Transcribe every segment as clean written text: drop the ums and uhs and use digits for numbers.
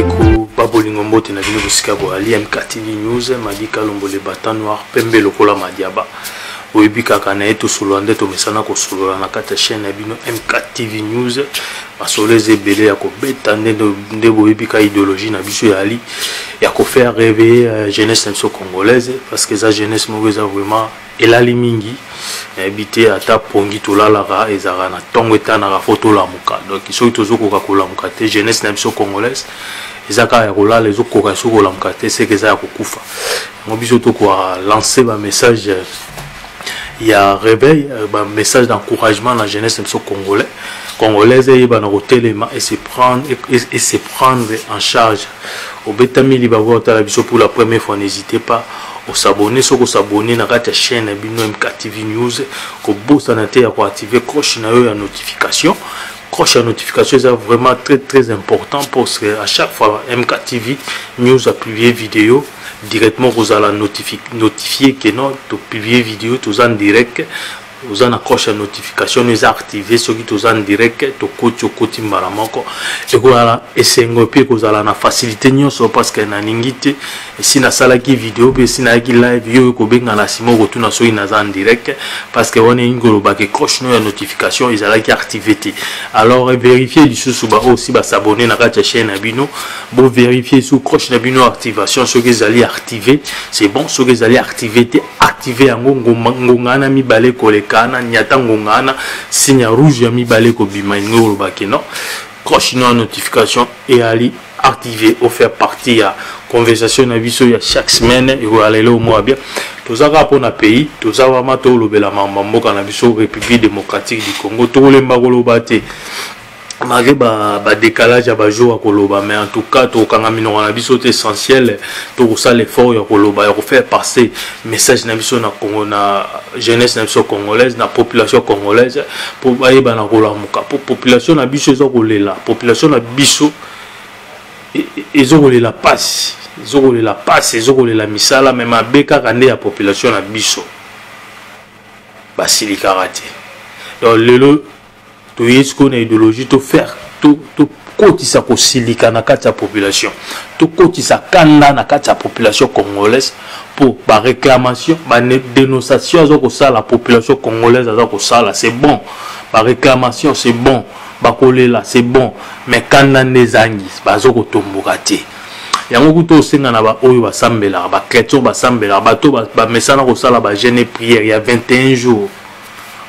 bandeko babolingo mbote na bino busika boali MKTV News Magika Lombole Bata Noir pembe lokola madiaba oyebi kaka na eto solo nde to mesana ko solo na kata chaîne na bino MKTV News basoleze belé ya ko beta nde boyebi ka idéologie na biso ya ali ya ko faire rêver jeunesse naso congolaise parce que ça jeunesse mo eza vraiment elali mingi habité ata pongi tolalaka ezara na tongo etana photo la muka donc soki tozokoka kolamuka te jeunesse na biso congolaise ezaka ya kolala ezokoka soko la muka te c'est que ça ya kokufa ngo biso to ko lancer ba message il y a réveil un message d'encouragement à la jeunesse congolaise et se prendre en charge au Betami pour la première fois. N'hésitez pas à s'abonner sur s'abonner à la chaîne MKTV News que vous à activer cloche na notification. Cloche à notification c'est vraiment très important parce que à chaque fois MKTV News a publié vidéo directement vous allez notifier que non tu publier vidéo tous en direct vous en accroche à notification nous activer ce qui tous en direct tu côté maramoko et voilà et c'est un peu que vous allez na facilité nyonso parce que na ningite si na sala qui vidéo puis si na qui live yo ko benga na simo ko tuna so ina en direct parce que on est ngolo ba que cloche no notification ils allaient activer alors vérifier du sous ba aussi ba s'abonner na la chaîne abino bon vérifier sous cloche na bino activation ce que ils allaient activer c'est bon ce que ils allaient activer en ngongana mi balé kolekana nyata ngongana signe rouge ya mi balé ko bima ngolo ba que non cloche no notification et ali activer ou faire partie à conversation na biso ya chaque semaine et vous allez au mois bien tous à pour na pays tous à vraiment to lobela mboka na biso République démocratique du Congo to lemba koloba te malgré ba décalage ba jour à koloba mais en tout cas to kanga mino na biso c'est essentiel to ça l'effort ya koloba ya faire passer message na biso na Congo na jeunesse na biso congolaise na population congolaise pour ba na kolamuka pour population na biso zo kolela population na biso ezokole la passe ezokole la misala même abeka kande ya population na biso basili karate donc lelo to yesko na idéologie to faire to kotisa ko silika na kati ya population to kotisa kanda na kati ya population congolaise pour ba réclamation ba dénonciation azoko sala la population congolaise azoko sala c'est bon ba réclamation c'est bon bakolela c'est bon mais kanda nezangi bazoko tomboka te yango kuto senga na ba oyo basambela ba chrétien basambela bato ba mesana ko sala ba jeûne prière il y a 21 jours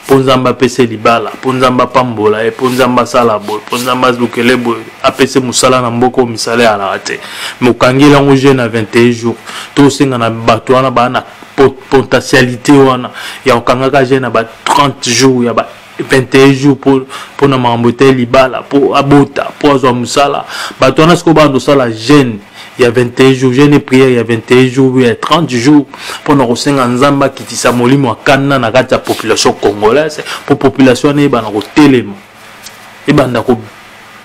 ponzamba pese libala ponzamba pambola et ponzamba sala boy ponzamba lukele boy apese musala na mboko misale ala te mokangela ngo jeûne à 21 jours to senga na bato wana ba na potentialité wana ya okangaka jeûne ba 30 jours ya ba 21 jours pour na mambote libala pour abota pour azwa musala bato wana sko bando sala jeûne il y a 21 jours jeûne prière il y a 21 jours il y a 30 jours pour na kosenga nzamba kitisa molimo akana na kati ya population congolaise pour population ne ba na ko telema e banda ko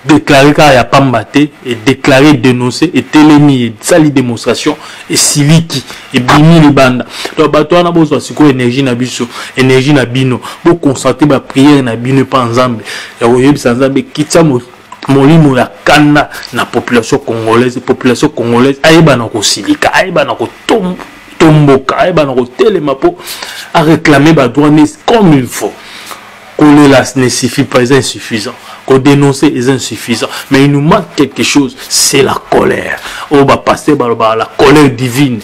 déclarer ka ya pambate et déclarer dénoncer et telemi sali démonstration et siliki et bimi le banda donc bato wana bozwa siko énergie na biso énergie na bino bo concentrer ba prière na bino pa nzambe ya koyebisa nzambe kitsa molimo ya kanda na population congolaise ayeba na ko silika ayeba na ko tomboka ayeba na ko telema po à réclamer ba droit comme il faut. Coller ne suffit pas, c'est insuffisant. Qu'on dénoncer est insuffisant. Mais il nous manque quelque chose, c'est la colère. On va passer par la colère divine.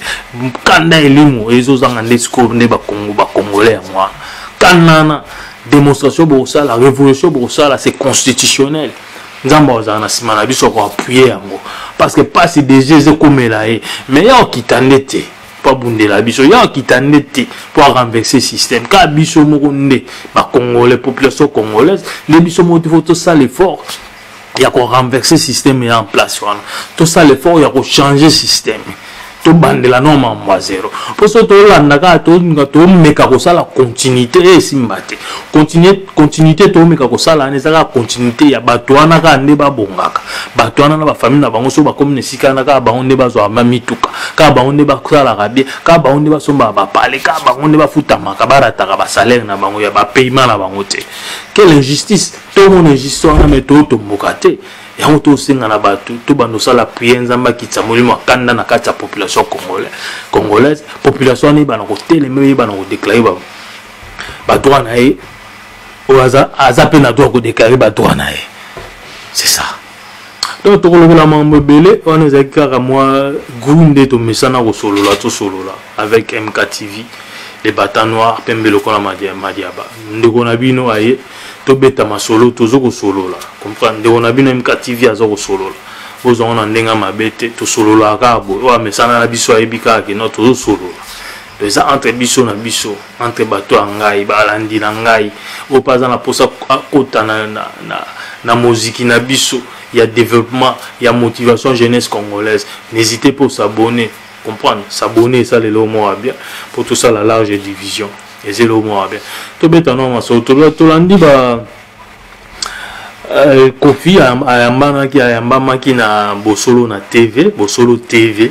Quand il y a des Congolais, moi. Quand démonstration, la révolution, c'est constitutionnel. Parce que pas si déjà c'est comme là. Mais il y a qui t'en était. Pas bounder la biso ya qui t'a netté pour renverser le système car biso mokonde ba congolais population congolaise les biso mo faut tout ça l'effort il y a qu'on renverser le système en place tout ça l'effort il y a qu'on changer le système to bandela no mamba zéro pour ça to landaka to meka ko sala continuité et simbate continuité to meka ko sala nezaka continuité ya bato wana ka nde ba bongaka bato wana na ba famille na bango so ba komne sikana ka ba onde ba zo mamituka ka ba onde ba sala rabie ka ba onde ba somba ba pale ka ba onde ba futama ka barata ka ba salaire na bango ya ba paiement na bango te quelle injustice to mon injustice wana meto to mbokate yango to senga na bato to bando sala prière nzamba kitsa molimo akanda na kati ya population congolaise population ni bana ko telema bana ko déclarer ba droit na ye o aza pe na droit ko déclarer ba droit na ye. C'est ça. Donc to la mambo belé on est kaka moi grunde to mesana ko solola to solola avec MKTV les bâtons noirs pembe lokola madiaba ndeko na bino aye to beta masolo to zoko solola comprendre ndeko na bino MKTV azoko solola bozo on ndenga mabete to solola kabo wa mesana na biso ayebika ke no to solola ça entre biso na biso entre bato ngai balandi na ngai o pas na posa kota na musique na biso. Il y a développement, il y a motivation jeunesse congolaise. N'hésitez pas à s'abonner, comprendre, s'abonner, ça les lots bien. Pour tout ça la large division, et c'est le mot bien. Tout bête non, ma soeur, tout l'andi ba Kofi ayamba qui na Bosolo na TV, Bosolo TV.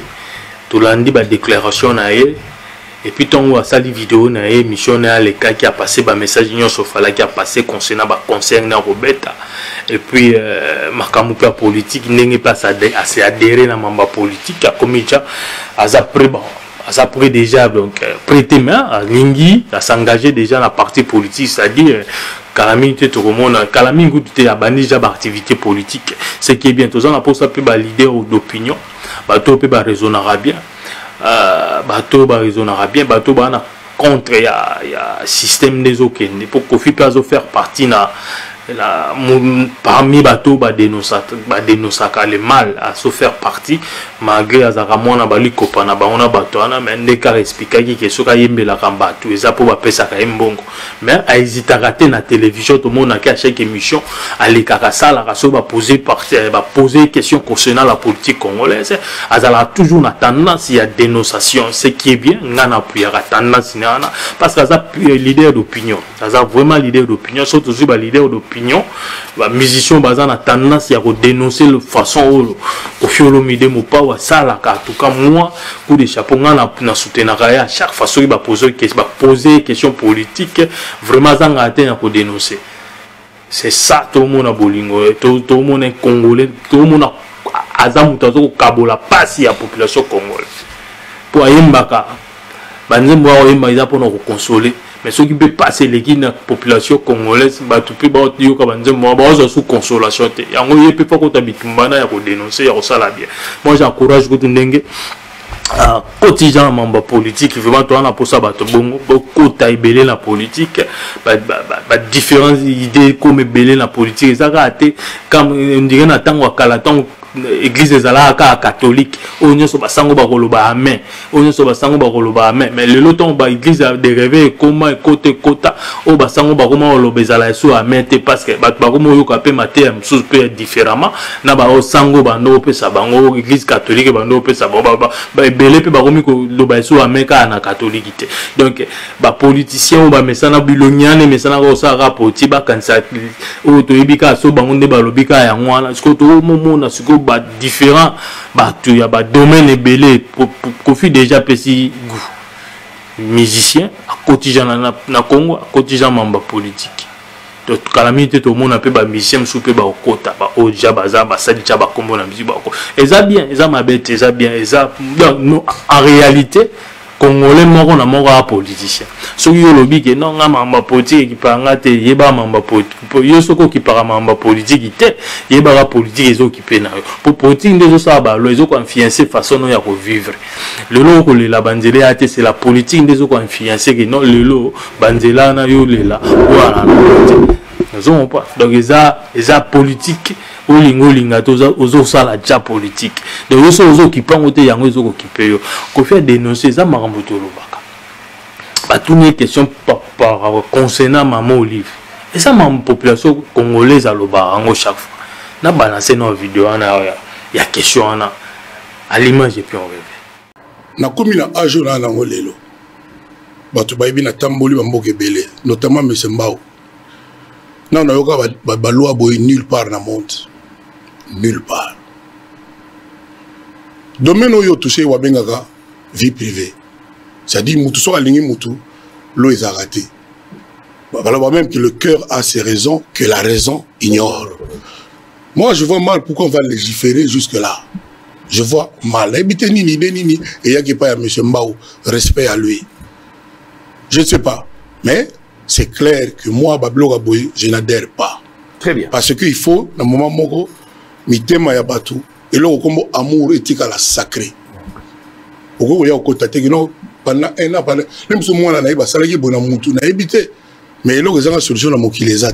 Tout l'andi ba déclaration na ye. Et puis ton wa sali vidéo na ye mission na les cas qui a passé ba message union sofala qui a passé concernant ba concert na Roberta. Et puis makamuka politique n'est pas assez adhéré na mamba politique a commis déjà après déjà donc prêter main à Lingi à s'engager déjà dans la partie politique, c'est-à-dire calamité tout le monde calamité tout a banni déjà activité politique. Ce qui est bien tout ça on a pour ça peut ba leader d'opinion bateau peut ba raisonnera bien bateau ba raisonnera bien bateau ba na contre il y a système des autres pour Kofi pas faire partie na parmi bateau ba dénoncer le mal à se faire partie malgré azaramona bali kopana ba on a bateau na mais ndeka expliquer qui que soka yembela kambato eza pour ba pesa ka mbongo mais a hésiter rater na télévision tout le monde à chaque émission aller kaka sala ka so ba poser question concernant la politique congolaise azala toujours na tendance il y a dénonciation ce qui est bien ngana appuyer la tendance nana parce que ça leader d'opinion ça vraiment leader d'opinion surtout ba leader d'opinion les musiciens basés na tendance à dénoncer la façon où au fiolo mide mo pas wa sala ka en tout cas moi coup de chapeau na soutenir à chaque façon il va poser question politique vraiment ça a été à dénoncer. C'est ça tout le monde a bolingo tout le monde est congolais tout le monde a azamuta zo kabola pasi ya population congolaise pour ayembaka banzembo wa yemba iza pour nous consoler. Mais ceux qui peuvent passer les guides la population congolaise, bah tout peut pas dire que moi bah sous consolation. Et en gros il peut pas qu'on t'habite mbana ya ko dénoncer ya ko sala bien. Moi j'encourage que ndenge quotidien membre politique vraiment toi on a pour ça bah bongo kota ibelé la politique bah différentes idées comme ibelé la politique ça a été comme on dirait na tango kala tango église ezalaka catholique onyo so basango ba koloba amen onyo so basango ba koloba amen mais le loton ba église de réveil comment côté kota o basango ba comment koloba ezala so amen te parce que ba comment yo kapé maté msusu peut différemment na ba osango bando pesa bango église catholique bando pesa ba belé pe ba komi ko loba so amen ka na catholique te donc ba politicien ba mesana biloniane mesana ko sa rapporti ba kanisa o to ibika so bango nde ba lobika ya ngwana siko to momo na siko ba différent ba tu ya ba domaine belé Kofi déjà pesi musicien à quotidien na Congo à quotidien membre politique donc calamité tout le monde a peu ba musicien soupe ba okota ba oja baza ba sali cha ba kombo na musique ba ko eza bien eza mabete eza bien eza non en réalité Congolais moko na moko a politicien soki yo lobi ke non nga mamba politique qui paranga te yeba mamba politique yo soko qui para mamba politique te yeba la politique ezo qui pe na pour politique ndezo sa ba lo ezo ko influencer façon ya ko vivre le lo ko le la banzela ate c'est la politique ndezo ko influencer que non le lo banzela na yo le la voilà non pas donc eza politique olinga toza ozo sala ja politique donc yo so ozo ki pango te yango ezo ko kipe yo ko faire dénoncer ça makambo to lobaka ba tout une question par concernant maman Olive et ça ma population congolaise a loba ngo chaque fois na balancer nos vidéos na ya question na à l'image et puis on rêve na komi na ajo na ngo lelo bato bayibi na tamboli ba mboke belé notamment M. Mbao non na yoka ba loi boy nulle part na monde nulle part domaine oyo touché wa bengaka vie privée c'est-à-dire mutu so alingi mutu lo est raté voilà même que le cœur a ses raisons que la raison ignore Moi, je vois mal pourquoi on va légiférer jusque-là. Je vois mal. Et il y a qui pas à M. Mbao, respect à lui. Je ne sais pas. Mais c'est clair que moi, Bablo Gaboui, je n'adhère pas. Très bien. Parce qu'il faut, dans le moment où mitema ya batu, et là, comme amour éthique à la sacrée. Pourquoi il y a contact pendant un an, même si moi, je suis bon, mais là, il y a une solution qui les a.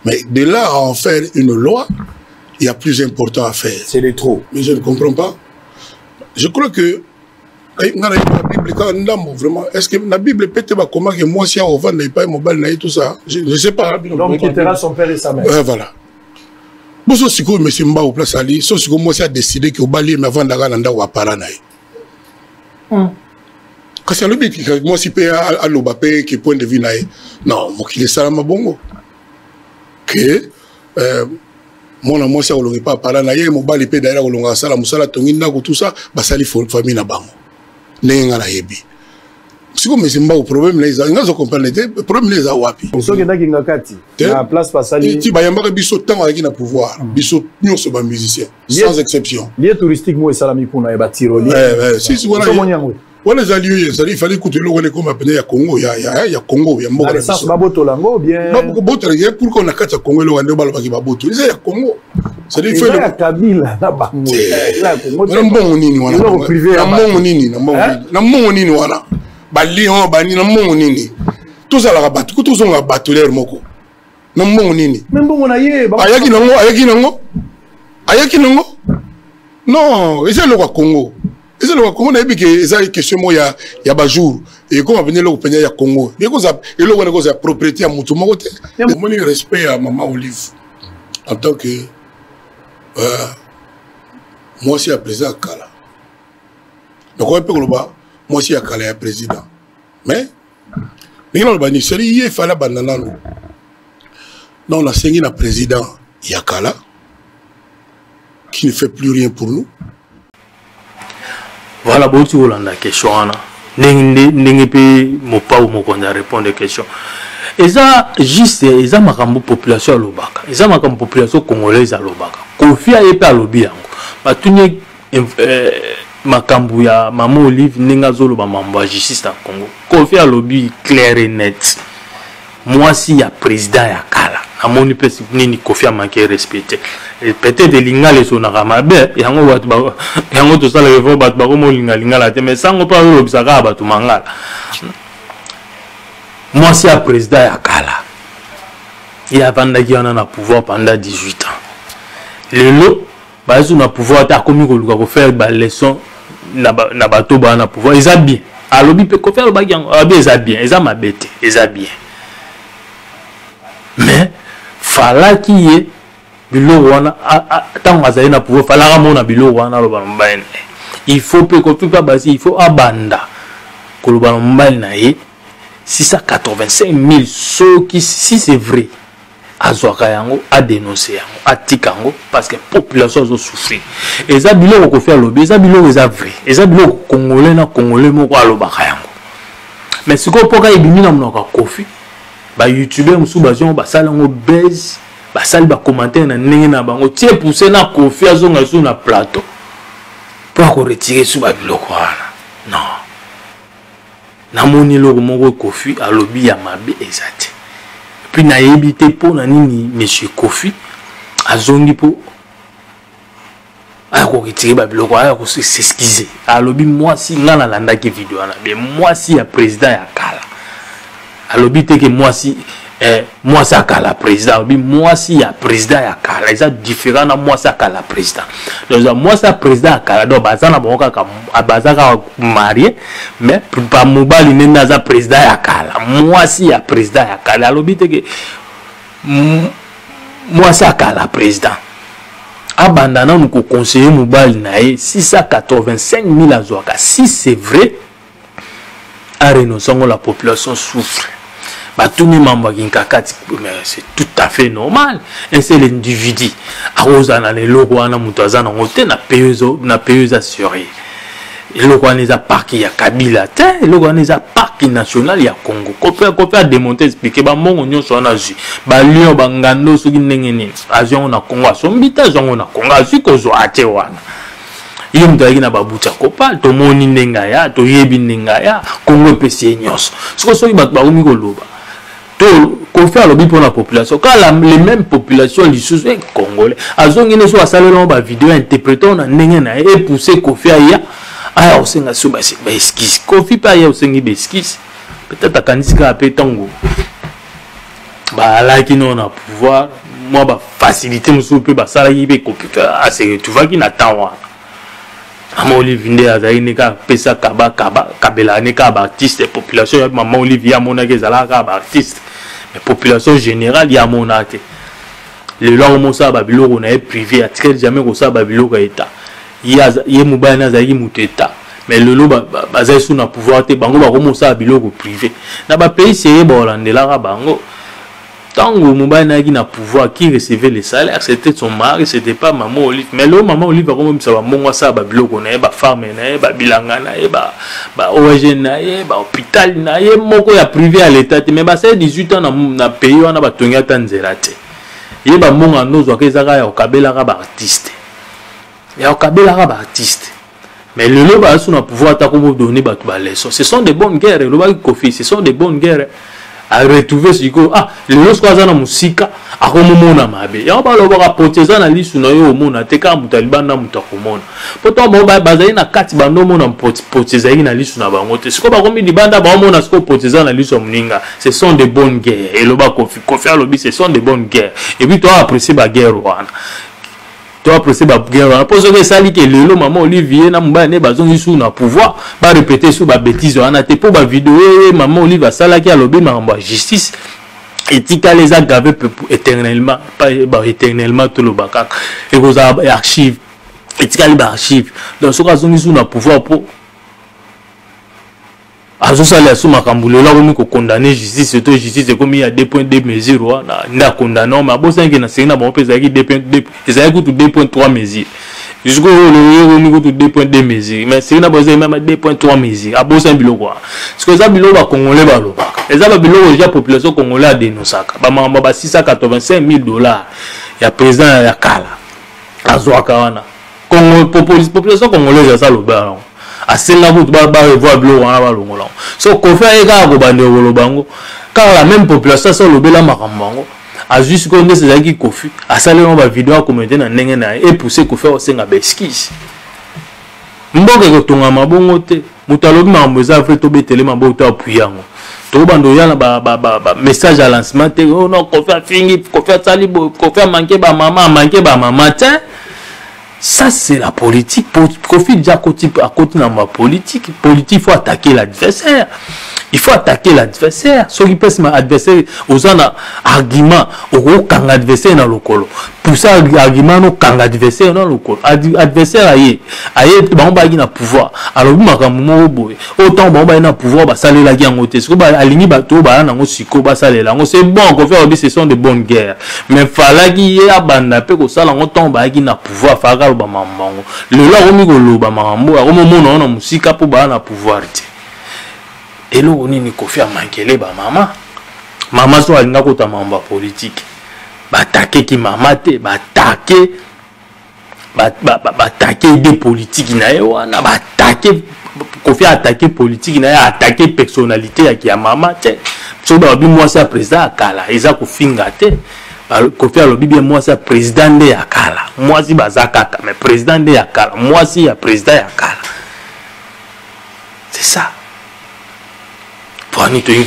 Mais de là à en faire une loi, il y a plus important à faire. C'est les trop. Mais je ne comprends pas. Je crois que dans la Bible, vraiment, est-ce que la Bible peut être comment que moi, si on vend pas mobile, tout ça, je ne sais pas. L'homme quittera son père et sa mère. Voilà. Bon, si vous monsieur Mbao place ali, si vous moi a décidé que vous baliez mais avant d'aller dans wa paranaï. Quand c'est le but, moi si peut à l'obapé qui point de vue naï. Non, moi qui est salama bongo. Que moi si on l'aurait pas paranaï, mon bali peut d'ailleurs on l'onga sala musala tonginda tout ça, bah sali famille na bango. Nenga na yebi. Si comme monsieur Mbao problème les gens ils comprennent le problème les awapi. So que ndaki ngakati. La place pasali. Ti bayamba biso temps avec na pouvoir. Biso nyonso ba musicien sans exception. Lié touristique mo salami kuna e batiro li. Si voilà les alliés, il fallait écouter le comme appelé à Congo, il y a Congo, il y a Mboka. Ça baboto lango bien. Baboto il y a pour qu'on a quatre Congo le wande balo ki baboto. Il y a Congo. C'est il faut le Kabila na bango. Là Congo. Na mbongo nini wana. Na mbongo nini, na mbongo. Na mbongo nini wana. Ba lion ba ni na mbongo nini. Tous à la rabat, tous on a batuleur moko. Na mbongo nini. Mais mbongo na ye ba. Ayaki nango. Ayaki nango. Non, c'est le Congo. Et c'est le Congo n'a que ça question moi il y a ba jour et comment venir le peigner ya Congo. Et quoi ça et le on a propriété à mutu mo côté. Mon respect à maman Olive en tant que moi aussi à président Kala. Donc on peut le bas moi aussi à Kala ya président. Mais il y a le bani c'est il fallait banana nous. Non la sengi na président Yakala qui ne fait plus rien pour nous. Voilà, bon, tu vois la question. N'engue pe mopa ou mokonda répondre question. Et ça juste, et ça ma population à l'obaka. Et ça ma population congolaise à l'obaka. Kofi a épé à l'obi yango. Ba tunye makambu ya Maman Olive nenga zolo ba mambo justice na Congo. Kofi a l'obi clair et net. Moi si ya président ya kala. Amoni pesi nini Kofi a manqué respecté. Et peut-être linga les sonara mabe yango watu ba yango to sala refo bat ba ko mo linga la te mais sango pa lo bisaka ba to mangala. Moi si a président ya kala. Il a pendant qu'il en a pouvoir pendant 18 ans. Lelo ba zo na pouvoir ta komi ko luka ko faire ba leçon na bato ba na pouvoir ils a bien. Alobi pe ko faire ba yango abi ils a bien, ils a mabete, ils a bien. Mais fala qui est bilo wana tant azali na pouvoir fala ramona bilo wana lo bambane il faut pe ko pas basi il faut abanda ko lo bambane na ye 685 000 so qui si c'est vrai azwaka yango a dénoncer yango atikango parce que population zo souffrir et ça bilo ko faire lobby ça bilo ça vrai et ça bilo congolais na congolais moko alobaka yango mais ce ko poka ibimi na mnoka Kofi ba youtubeur musu bazion ba salango buzz ba sali ba commentaire na ndenge na bango tie pousser na Kofi azonga sur na plateau pour ko retirer sous ba biloko wana non na moni loko moko Kofi a lobby ya mabe ezate puis na yebité pour na nini monsieur Kofi azongi po a ko retirer ba biloko a ko s'excuser a lobby moi si ngana landa ki vidéo na mais moi si ya président ya kala a lobby te que moi si moi ça kala président moi si ya président ya kala ça différent na moi ça kala président donc moi ça président kala donc bazana bonka ka bazaka marié mais pas mobali nena za président ya kala moi si ya président ya kala lobby te que moi ça kala président abandana nous conseiller mobali na 685 000 azwaka si c'est vrai à renoncer la population souffre. Tous les membres qui c'est tout à fait normal. Et c'est l'individu. Arrosana les logos na mutazana ngote na payeuse assurée. Les logos les a parqué ya Kabila te, les logos les a parqué parc national ya Congo. Kofi a démonté expliquer ba mongo nyonso wana zu. Ba lion ba ngando soki ndenge nini. Azo na Congo, sombita azo na Congo, azu ko zo ate wana. Iyo mtaki na babucha kopa to moni ndenga ya to yebi ndenga ya Congo pesi nyonso. Siko soki ba umi ko loba. To Kofi alobi pour la population quand les mêmes populations lisusu congolais azongine so asalelo ba vidéo interprétant na ndenge na et pousser Kofi aya aya osenga so ba esquisse Kofi pa ya osengi ba esquisse peut-être akanisika ape tango ba laki non na pouvoir moi ba faciliter musu pe ba sala yibe Kofi a se retrouver qui na tawa Maman Olivier nde azali neka pesa kabela neka ba artiste population ya Maman Olivier amona ke zala ka ba artiste mais population générale ya mona te le loi mo sa ba biloko na privé atike jamais ko sa ba biloko eta ye mobile na zali muteta mais le lo ba za sous na pouvoir te bango ba ko mo sa biloko privé na ba pays c'est ba holandela ka bango tango mobile na qui na pouvoir qui recevait les salaires c'était son mari c'était pas Maman Olive mais le Maman Olive va comme ça ba mongo sa ba biloko na ba farme na ba bilanga na ba ONG na ba hôpital na moko ya privé à l'état mais ba c'est 18 ans na pays wana ba tonga tanzela te ye ba mongo ndozo akezaka ya okabela ka ba artiste ya okabela ka ba artiste mais le lo ba sous na pouvoir ta ko donner ba ba leçon ce sont des bonnes guerres le ba Kofi ce sont des bonnes guerres à retrouver ce que le lorsque azana musika akomona mabe ya ba lo ba protéger na lisu na yo mona te ka mutaliban na mutakomona poto mo ba bazali na kati bando mona protéger na lisu na bango te siko ba komi libanda ba mona siko protéger na lisu muninga ce sont des bonnes guerres et lo ba Kofi alobi ce sont des bonnes guerres et puis toi apprécier ba guerre wana toi apprécier ba guerre wana pour ce que ça li que lelo Maman Olivier na mba ne bazongi sous na pouvoir ba répéter sous ba bêtise wana te pour ba vidéo Maman Olivier sala ki alobi na mba justice etika les aggraver éternellement pas éternellement tout le bakak et vos archives etika les archives donc ce bazongi sous na pouvoir pour azo sala sous makambulo là comme ko condamner justice c'est justice comme il y a 2.2 mesures wana na condamner mais bo sangi na sena bon pesa ki 2.2 ezali ko 2.3 mesures jusqu'au le niveau de 2.2 mesures mais c'est na boza même 2.3 mesures abo sangi biloko parce que ça biloko ba congolais ba lobaka eza ba biloko ja population congolaise dénonçaka ba mamba ba $685,000 ya président ya kala azwaka wana Congo population congolaise ça lobaka asenga butu ba revoir biloko wana ba longola so Kofi eka ko bande bango car la même population ça lobela makambango a juste ko ndese zaki Kofi asalema ba vidéo commenter na ndenge na et pousser Kofi osenga ba esquisse mboke ko tonga mabongo te mutalobi mambo za fait to betele mambo to apuyango to bando yana ba message à lancement te oh non Kofi fingi Kofi sali Kofi manquer ba maman te. Ça c'est la politique. Kofi déjà à côté dans ma politique. Politique, il faut attaquer l'adversaire. Il faut attaquer l'adversaire. Ce qui peut ma adversaire, aux argument, au kang adversaire dans le colo. Pour ça, argument, no kang adversaire dans le colo. Adversaire aïe, bon bah il na pouvoir. Alors vous m'avez mon boy. Autant bon bah il na pouvoir, bah ça la guerre en côté. Ce que bah aligné bateau, bah na siko, bah ça là. C'est bon qu'on fait ce sont de bonnes guerres. Mais fallait qu'il y ait abandonné que ça là on tombe bah il na pouvoir faire le bamambo. Le là on migo le bamambo. À un moment on a musique pour bah na pouvoir. Et là, on est Kofi a manqué les maman soit une côté mamba politique. Attaquer qui maman te, attaquer des politiques na wana, attaquer Kofi a attaqué politique na attaquer personnalité qui a maman te. So ba bi moi ça président akala, eza ko finga te. Kofi a lobi bien moi ça président de akala. Moi si bazaka mais président de akala. Moi si ya président akala. C'est ça.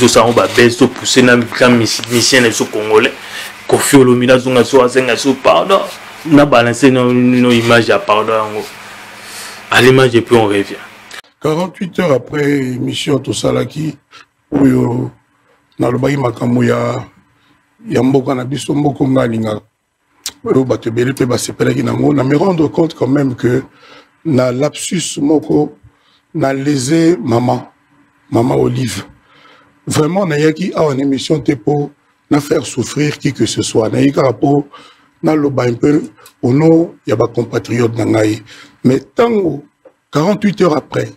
Tout ça on va baisser pousser na mission les congolais Kofi Olomida zonga so asenga so pardon na balancer nos images à pardon à l'image et puis on revient 48 heures après mission to salaki oyo na lobai makambo ya mboka na biso mboko ngalinga oyo batebele pe basepelaki nango na me rendre compte quand même que na lapsus moko na lésé maman Olive. Vraiment, Nayaki a une émission pour nous faire souffrir qui que ce soit. Nayaki rapport, na loba un peu, au nom, il y a des compatriotes d'Angaï. Mais tant 48 heures après,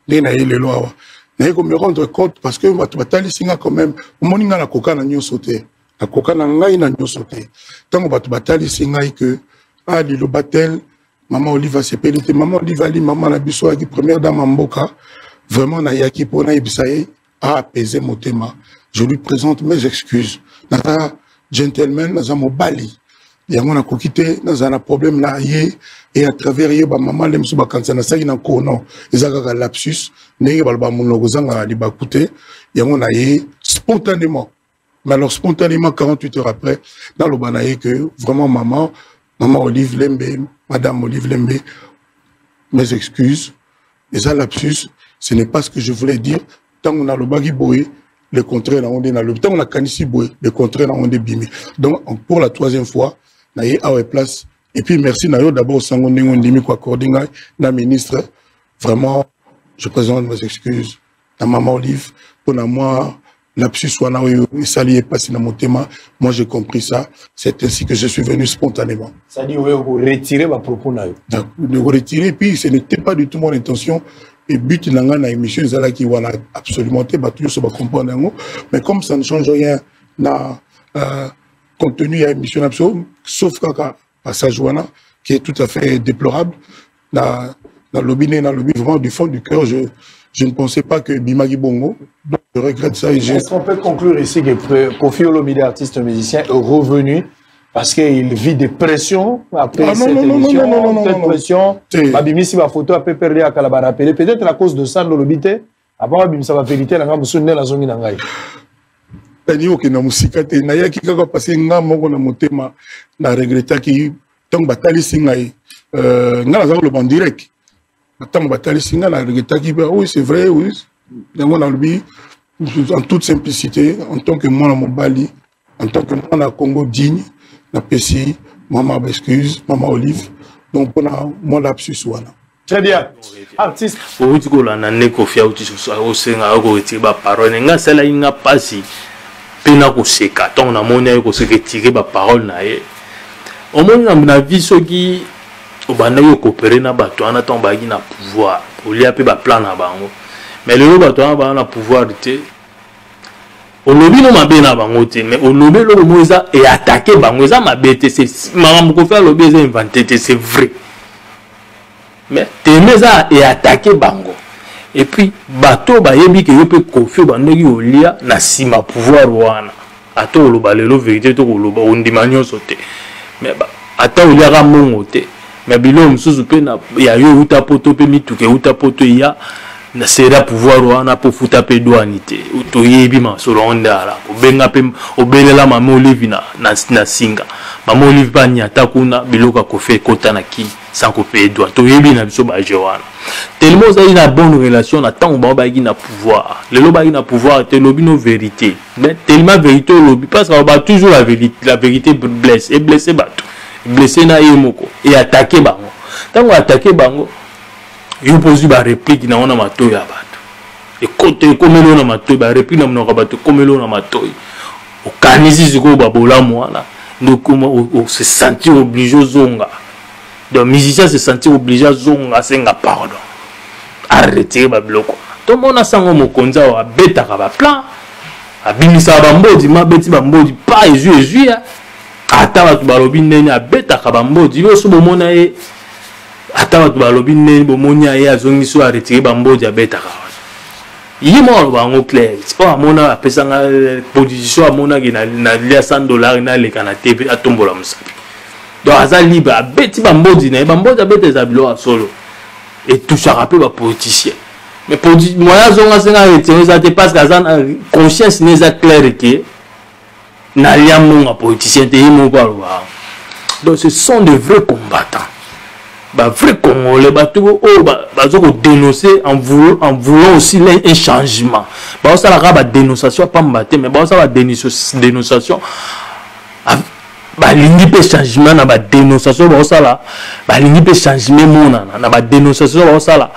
les lois, naye ko me rendre compte parce que bato batali singa quand même omoni nga na koka na nyoso te na koka na ngai na nyoso te tango bato batali singa que lilo batel maman Olive sepeli te maman Olive ali maman na biso aki première dame mboka vraiment na yaki pona ibisaye a apaiser mon thème. Je lui présente mes excuses nata gentleman naza mobali yango na kokite naza na problème na ye et à travers ye ba maman lemso ba kansa na saki na ko non ezaka ka lapsus ndenge balba monoko zanga li bakute yango na ye spontanément. Mais alors spontanément 48 heures après dans le banaye que vraiment maman Olive Lembe, madame Olive Lembe, mes excuses, les lapsus, ce n'est pas ce que je voulais dire. Tant qu'on a le bagi boé, le contraire, on est dans le tant on a canissi boé, le contraire, on est bimi. Donc pour la troisième fois, naïe à place. Et puis merci naïo d'abord sango ndingo ndimi kwa coordinga na ministre. Vraiment, je présente mes excuses à maman Olive pour moi. Lapsus wana sali passé dans mon thème. Moi j'ai compris ça. C'est ainsi que je suis venu spontanément. Ça dit vous retirez ma propos na yo. De retirer puis ce n'était pas du tout mon intention. Et but nanga na émission zala qui wana absolument pas ba toujours se ba comprendre ngo. Mais comme ça ne change rien na contenu à émission absolument sauf kaka passage wana qui est tout à fait déplorable na lobby vraiment du fond du cœur je ne pensais pas que Bimagi Bongo, donc je regrette ça. Est-ce qu'on peut conclure ici que Kofi Olomide, artiste musicien, est revenu parce qu'il vit des pressions après cette émission, cette pression, Babimi si ma photo a perdu à Kalaba rappelé, peut-être à cause de ça, dans le bité, avant Babimi ça va vérité, la gamme sonne la zone n'angai. Tanio que na musique te na ya ki kaka passer nga moko na motema na regretta ki tant batali singai nga la le bon direct. Attends, oui, c'est vrai, oui. En toute simplicité, en tant que moi, mon Bali, en tant que moi, na Congo digne, na Pessi, maman excuse, maman Olive, donc on a mon lapsus. Très bien. Artiste. Pour vous dire, on a un Kofi au Sénat, on a retiré la parole. On a celle qui n'a pas si pena ko seka, on a monnaie ko se retirer la parole. Au moins, on a vu ce qui banda yo coopérer na bato ana ton bagi na pouvoir pour lui appeler ba plan na bango mais le bato ana na pouvoir te on lobi no mabe na bango te mais on lobi lo moza et attaquer bango za mabete c'est maman ko faire lobi za inventé c'est vrai mais temeza et attaquer bango et puis bato ba yebi ke yo pe Kofi banda yo lia na sima pouvoir wana ato lo balelo vérité to lo ba on dimanyo sote mais ba ata o lia mongo te mais bilo msusu pe na ya yo uta poto pe mituke uta poto ya na sera pouvoir wana po futa pe douanité to yebi ma so ronda la ko benga pe obelela mama Olive na singa mama Olive ba nyata kuna biloka ko fe kota na ki sans ko pe doigt to yebi na biso ba jewana tellement ça une bonne relation na tant ba gi na pouvoir le loba gi na pouvoir te lobi no vérité mais tellement vérité lobi parce qu'on va toujours la vérité blesse et blesser bato blessé na yemoko et attaquer bango tango attaquer bango yo poser ba réplique na ona matoyi ya bato et côté komelo na matoyi ba réplique na mnoka bato komelo na matoyi au kanisi ziko ba bolamu wana donc on se sentir obligé zonga donc musicien se sentir obligé zonga senga pardon arrêter ba bloko to mona sango mokonza wa beta ka ba plan abimisa ba mbodi mabeti ba mbodi pa ezu ata batu balobi nene abeta kabambodi yo so bomona ye ata batu balobi nene bomonia ye azongi so a retirer bambodi abeta kawa yimo lo bango clair c'est pas mona apesanga position amona ki na lia $100 na le kana TV atombola musapi donc aza libre abeti bambodi na bambodi abeta za bilo solo et tout ça rappelle ba politicien mais moya zonga senga retirer ça te parce que conscience n'est clair que na liamonga politicien te yimo balwa donc ce sont de vrais combattants ba vrais congolais bato bazoko dénoncer en voulant aussi un changement ba ça la dénonciation pas mbaté mais ba ça la dénonciation ba lingi pe changement na ba dénonciation ba ça la ba lingi pe changement mona na ba dénonciation ba ça la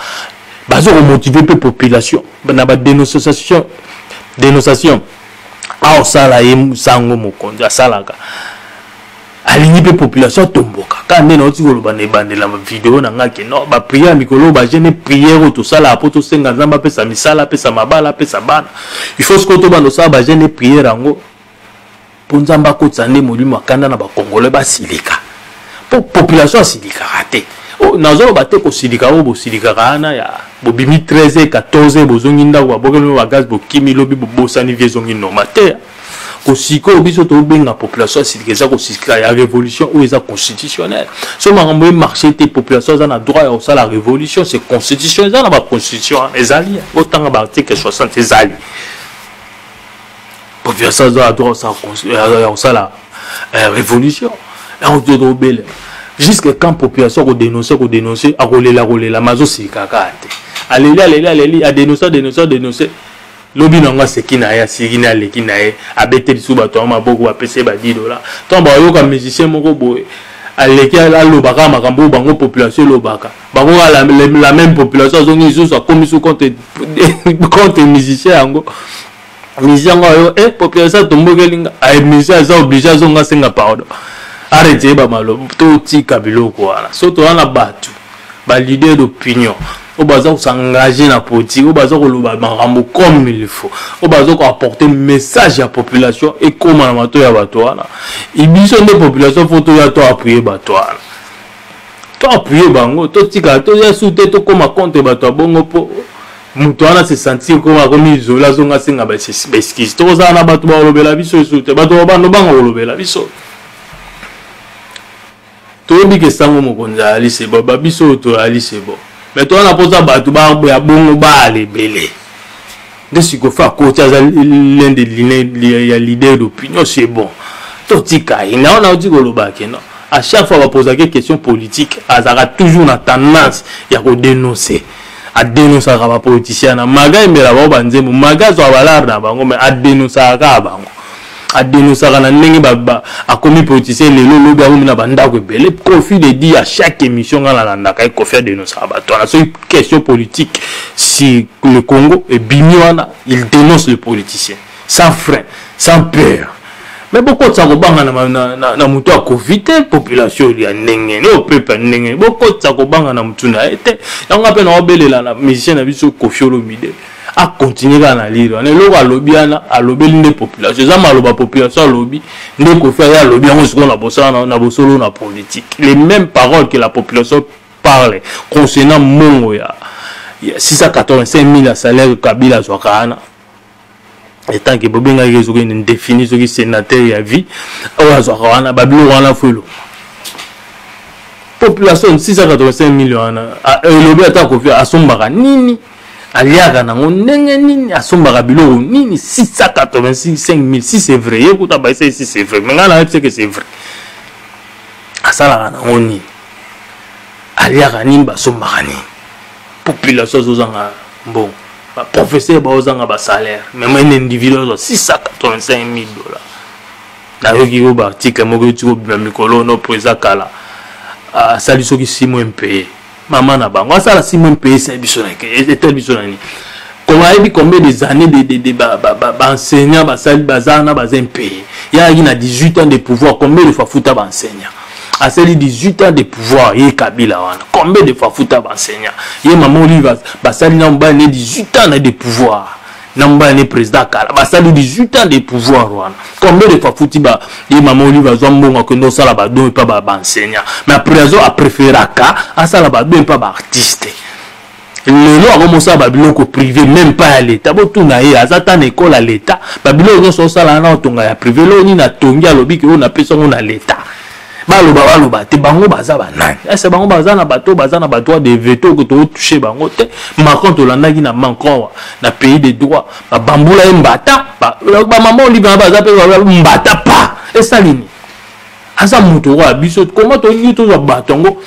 bazoko motiver pe population na ba dénonciation ah ça là sango mokonzi asalaka alingi pe population tomboka quand on dit que la vidéo n'a que non ba prière mikolo ba jeune prière tout ça là pour tout senga zamba pesa misala pesa mabala pesa bana il faut ce que to bando ça ba jeune prière ngo pour nzamba ko tsane molimo akanda na ba congolais ba silika pour population silika raté oh nazo ba te ko silika o bo silika kana ya bo bimi 13 14 bozongi nda ko bokelo ba gaz bo kimi lobi bo bosani viezongi no mater Kosiko biso to benga population silika ko silika ya révolution ou eza constitutionnel so makambo marché te population za na droit ya ça la révolution c'est constitution za na ba constitution ezali autant ba article 60 ezali population za droit ça la révolution et on doit obéir jusqu'à quand population ko dénoncer a rolela mazo silika kate allez a dénoncer lobi nanga sekina ya sigina lekina e abete lisuba to maboko ba pese ba $10 tomba yoka musicien moko boye aleki ala lobaka makambo bango population lobaka bango la même population zongi isusu akomi sous compte musicien yango musicien yo population tombokelinga ay musicien za obligé zonga senga pardon arrêtez ba malo to tika biloko wana soto wana batu ba leader d'opinion au bazar s'engager dans la politique, au bazar comme il faut, au bazar apporter message à la population et comment la mato ya batoana. Il dit que les populations faut tout appuyer batoana. To appuyer bango, to tika, to ya soute to comme compte batoa bongo po. Mutoana se sentir comme isolé zonga singa ba esquisse. To za na bato ba lobela biso soute, bato ba no bango lobela biso. To bi ke sango mo konza ali se ba biso to ali se bo. Mais toi on a posé bato ba bongo ba le belé de ce qu'on fait à côté l'un des leaders d'opinion c'est bon tout tika il on a dit que le bac non à chaque fois on va poser des questions politiques azara toujours na tendance ya ko dénoncer a dénoncer ka politicien na maga mbela ba banzembo maga zo balar na bango mais a dénoncer ka bango a dénoncer na ndenge ba a commis politicien lelo lobi a na banda ko belé profit de dire à chaque émission ngala landa ka ko faire dénoncer ba to na une question politique si le Congo est bimiwana il dénonce les politiciens sans frein sans peur mais beaucoup de ça ko banga na mutu a covid population ya ndenge ne o peuple ndenge beaucoup de ça ko banga na mutu na été yanga pe na obelela na musicien na biso Koffi Olomide a continuer à lire on est là à lobiana à lobeli les populations ça maloba population lobby ne ko faire ya lobby on se qu'on a bossa na bosolo na politique les mêmes paroles que la population parle concernant mongo ya 685 000 salaire Kabila Zwakana et tant que bobenga yezo une définition qui sénateur ya vie o Zwakana babilo wana fulo population 685 millions le lobby ata ko faire asombaka nini aliaga na ndenge nini asombaka biloko nini 685 000 si c'est vrai écoute ba si c'est vrai mais ngana c'est que c'est vrai asala na ngoni aliaga nini basombaka nini population zozanga bon ba professeur ba ozanga ba salaire même un individu zo 685 000 $. Na yoki ko ba article moko tiko bima mikolo no presa kala sali soki 6 mois payé maman na bango ça la 6 mois payé c'est biso na était biso na ni comment il combien des années de enseignants ba sali bazana ba payé il y a 18 ans de pouvoir combien de fois fouta ba enseignant à celle 18 ans de pouvoir et Kabila wana combien de fois fouta ba enseignant et maman Oliva ba sali na mba 18 ans de pouvoir namba ne président kala ba sali 18 ans de pouvoir wana combien de fois fouti ba et maman Oliva zombonga que no sala ba do pas ba enseignant mais après a préféré ka a sala ba do pas ba artiste le lo a commencé ba biloko privé même pas à l'état bo tuna ye azata na école à l'état ba biloko so sala na otonga ya privé lo ni na tongi alobi que on a pesa on a l'état baloba te bango baza banani est-ce bango baza na bato baza na bato de veto que to toucher bango te Macron to landaki na Macron na pays de droit ba bambula mbata ba maman Oliva baza pe mbata pa et ça lini asa muto wa biso comment to ni to batongo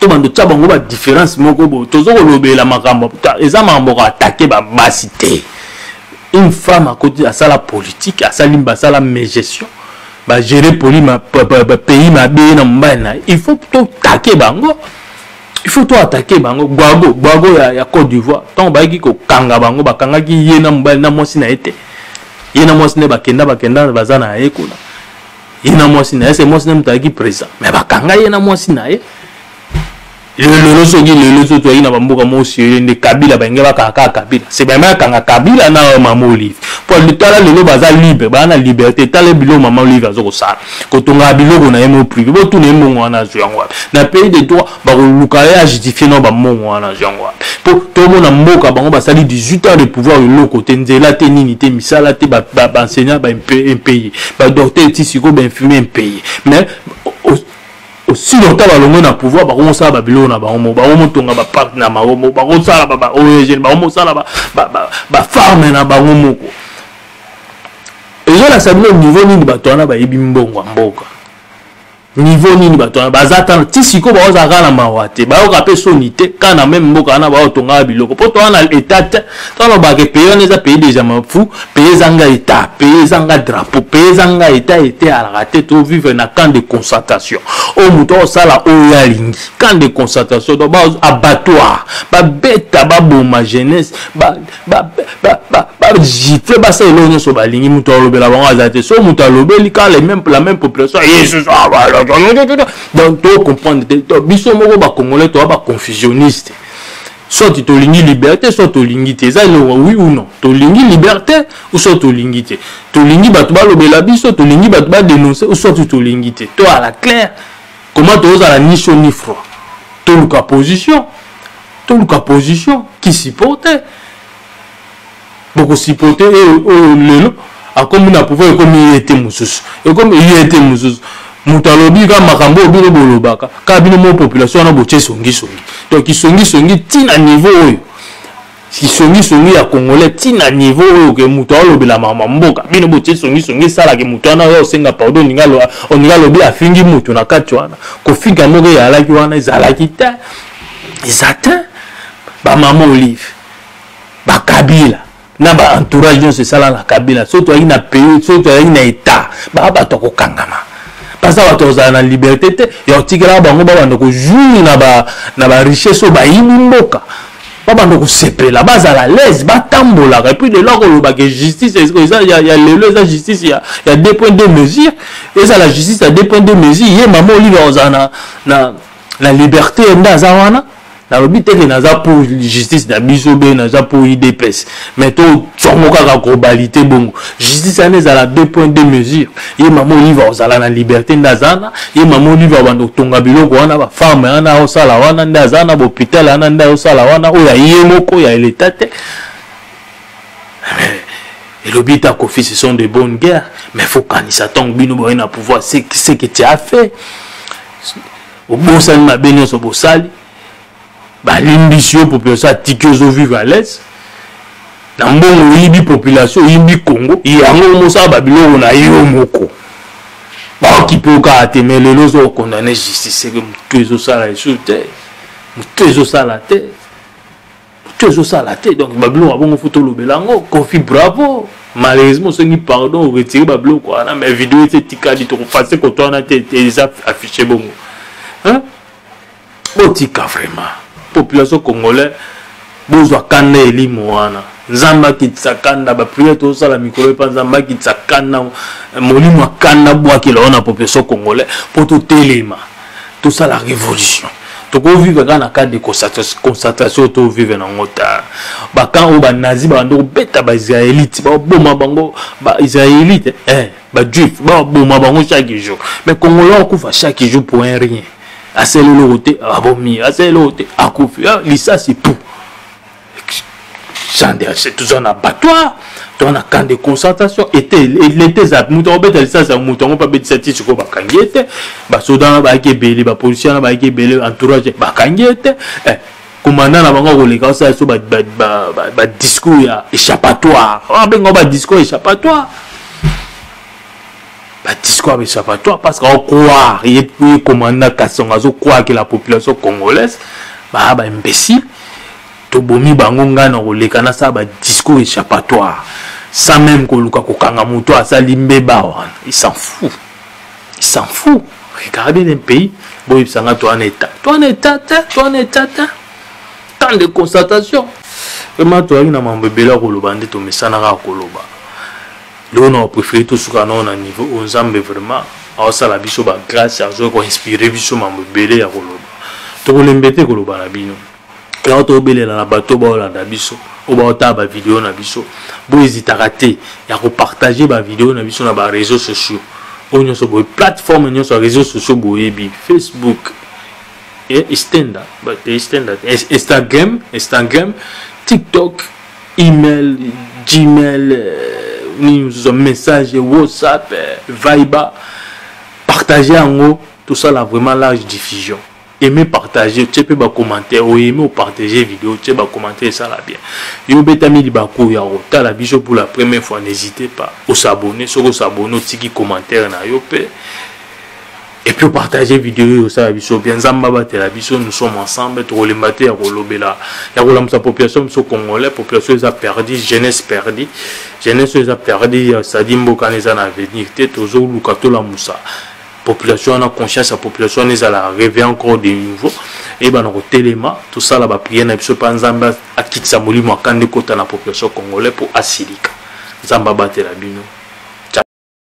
to bando tsa bango ba différence moko bo to zo lobela makambo eza mambo attaquer ba basité une femme à côté à ça la politique à ça limba ça la gestion ba gérer pays ma bien na mbana il faut tout attaquer bango il faut tout attaquer bango gwago ya Côte d'Ivoire tant ba ki ko kanga bango ba kanga ki ye na mbana na mosi na été ye na mosi ne ba kenda bazana ekuna il na mwasi na c'est mwasi na mutaki président mais bakanga ye na mwasi na ye le soki le so to ina bamboka mo sire ne Kabila bange bakaka Kabila c'est bien kanga Kabila na Maman Olive pour le tala le baza libre bana liberté tala bilo Maman Olive azoko sala ko tonga biloko na yemo privé bo tout ne mongo na zangwa na pays de droit ba luka ya justifier no ba mongo na zangwa pour tout monde mboka bango basali 18 ans de pouvoir le côté nzela te nini te misala te ba enseignant ba impayé ba docteur tisiko ba infirmier impayé mais aussi longtemps balongo na pouvoir ba commencer ba bilo na ba homo tonga ba park na maromo ba kosala ba ONG ba homo sala ba farme na ba homo ko ezo la sabino niveau nini ba tona ba yebi mbongo mboka niveau nini ba tona ba zata tisiko ba ozaka na mawate ba oka pe sonité kana même mboka na ba otonga biloko poto na état tona ba ke payer les pays déjà fou payer zanga état payer zanga drapeau payer zanga état était à la raté to vivre na camp de concentration o muto sala o yalingi camp de concentration do ba abattoir ba beta ba boma jeunesse ba gifle ba sa elonyo so ba lingi muto lobela bango azate so muto lobeli ka la même population yesu donc tu comprends biso moko ba congolais to ba confusionniste soit tu lingi liberté soit tu lingi te ça oui ou non tu lingi liberté ou soit tu lingi te tu lingi ba to ba lobela biso tu lingi ba to ba dénoncer ou soit tu lingi te to à la claire comment tu oses à la ni chaud ni froid tu le position qui supportait beaucoup supporter le a comme na pouvoir comme il était mususu et comme il était mususu mutalobi ka makambo obilo bolobaka ka bino mo population na boche songi donc songi tina niveau oyo songi ya congolais tina niveau oyo ke muto alobela mama mboka bino boche songi sala ke muto na yo senga pardon ninga lobi afingi muto na katwana ko finga moko ya laki wana ezalaki te ezata ba Maman Olive ba Kabila na ba entourage nyonso esala na Kabila soto ayi na pays soto ayi na état ba bato kokangama parce que bato ozala na liberté te ya otikela bango babanda kojour na ba richesse oyo bayini mboka babanda kosepela bazala lese batambolaka et puis de là kolobaka justice ya lelo eza justice ya 2.2 mesures eza la justice ya 2.2 mesures ye Maman Olive ozala na liberté nde aza wana nalobi teke naza pour justice na biso be naza pour IDPS mais to tsongo kaka globalité bongo justice ane ezala 2.2 mesures ye Maman Olive ozala na liberté ndazana ye Maman Olive abando tonga biloko wana ba femme wana osala wana ndazana ba hôpital wana nda osala wana oya ye moko ya l'état te et l'obita Kofi ce sont de bonnes guerres mais faut kanisa tong bino boye na pouvoir c'est que tu as fait au bon sali ma benyo so bosali l'ambition population a tiqué aux vivre à l'aise. Dans mon yibi population, yibi Congo, yango mosa babilo na yo moko. Ba qui peut ka temer les lozo condamner justice c'est que tout ça la insulte. Tout ça la tête. Tout ça la tête donc babilo a bon photo lobelango, Kofi bravo. Malheureusement ce qui pardon retirer babilo quoi na mais vidéo était tikadi to passer quand on a déjà affiché bongo. Hein? Botika vraiment. Population congolaise bozwa kanda elimo wana nzamba kitsakanda ba prière to sala mikolo pa nzamba kitsakanda molimo kanda bwa ki laona population congolaise pour tout telema tout ça la révolution to ko vivre kana cadre de constatation to vivre na ngota ba kan o ba nazi ba ndo beta ba israélite ba boma bango ba israélite ba juif ba boma bango chaque jour mais congolais on kufa chaque jour pour un rien. Assez le côté abomi assez le côté akufi lisa c'est tout c'est tout un abattoir dans un camp de concentration l'été ça mouton bête lisa ça mouton pas bête cette sur ba kangiete ba soda ba kebele ba policier ba kebele entourage ba kangiete commandant na bango koleka ça so ba discours ya échappatoire bengo ba discours échappatoire discours échappatoire parce qu'on croit et puis commandant Kassonga zo croit que la population congolaise ba imbécile to bomi bango ngana koleka na ça ba discours échappatoire sans même ko luka ko kanga moto asali mbeba wana il s'en fout regardez les pays bo ibsanga to en état tant de constatation vraiment to na mambebela ko lobande to mesana ka ko loba. Nous on préféré tout ce qu'on a au niveau aux Zambie vraiment aosala biso ba grâce azo ko inspirer biso mambo belé ya koloba to kolembete koloba na bino ya to belela na bato ba olanda biso o ba ota ba vidéo na biso bo hésitaka te ya ko partager ba vidéo na biso na ba réseaux sociaux on yo so bo plateforme nyo so réseaux sociaux bo yebi Facebook et Instagram, TikTok, email, Gmail, message, WhatsApp, Viber, partager en haut, tout ça là vraiment large diffusion. Aimez partager, tu peux commenter, ou aimer ou partager vidéo, tu peux commenter ça là bien. Yo betami di bako ya ota la biso pour la première fois, n'hésitez pas au s'abonner, sur s'abonner, tiki commentaire na yo pe. Et puis partager vidéo ça biso bien zamba la biso nous sommes ensemble pour les mater à rolobela ya rolam sa population so congolais population a perdu jeunesse perdu ça dit mboka neza na avenir te toujours lukato la musa population a conscience la population neza la rêver encore de nouveau et ben no telema tout ça là ba prier na biso pa nzamba akitsa molimo akande kota na population congolais pour asilika zamba batela bino